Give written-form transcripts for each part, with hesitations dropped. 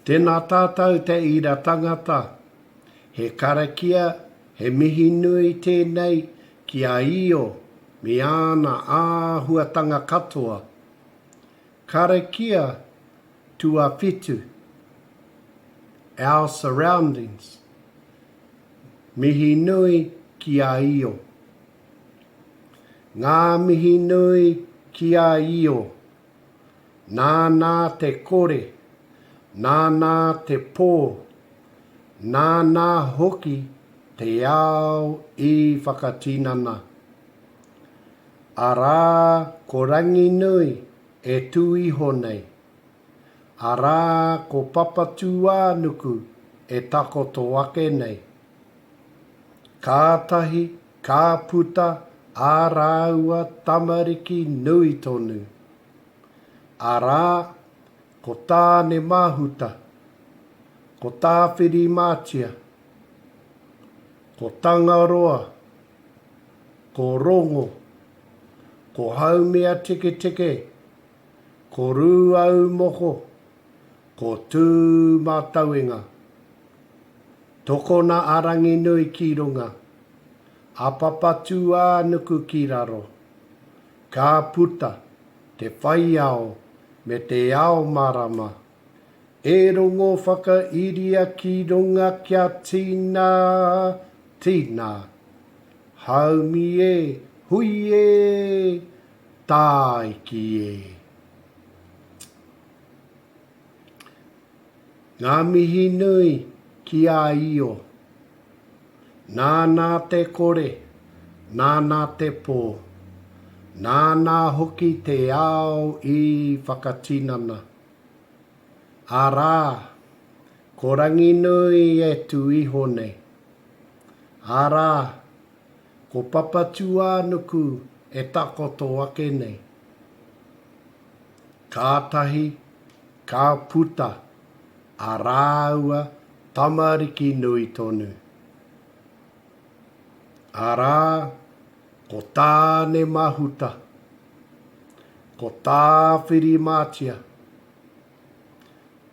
Tēnā tātou te ira tangata, he karakia, he mihi nui tēnei ki a io, me ana āhuatanga katoa. Karakia to a whitu, our surroundings. Mihi nui ki a io. Ngā mihi nui ki a io. Nāna te kore. Nāna te pō, nāna hoki te ao I whakatinana. Arā ko Ranginui e tui honei. Arā ko Papatūānuku e takoto ake nei. Kātahi, kā puta, ā rāua tamariki nui tonu. Arā ko Tānemahuta, ko Tāwhirimātea, ko Tangaroa, ko Rongo, ko Haumia-tiketike, ko Rūaumoko, ko Tūmatauenga. Tokona a Ranginui ki runga, a Papatūānuku ki raro, ka puta, te Wheiao, me te Ao Marama. E rongo whakairia ki runga kia tina, haumi hui tāiki Ngā mihi nui ki a io. Nāna te kore, nāna te pō. Nāna hoki te ao I whakatinana. Arā, ko Ranginui e tui honei. Arā, ko Papatūānuku e takoto ake nei. Kātahi, kā puta, a rāua tamariki nui tonu. Arā, ko Tānemahuta, ko Tāwhirimātea,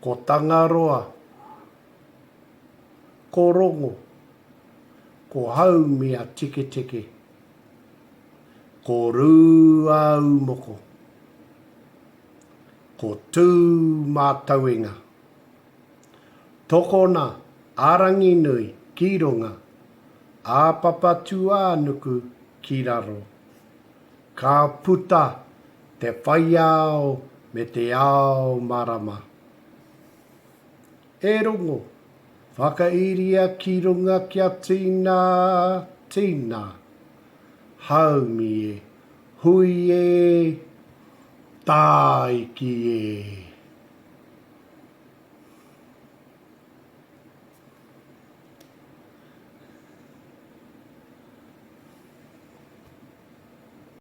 ko Tangaroa, ko Rongo, ko Haumia-tiketike, ko Rūaumoko, ko Tūmatauenga. Tokona a Ranginui ki runga, a Papatūānuku ki raro. Ka puta te Wheiao me te Ao Marama. E rongo, whakairia ki runga kia tina, haumi hui tāiki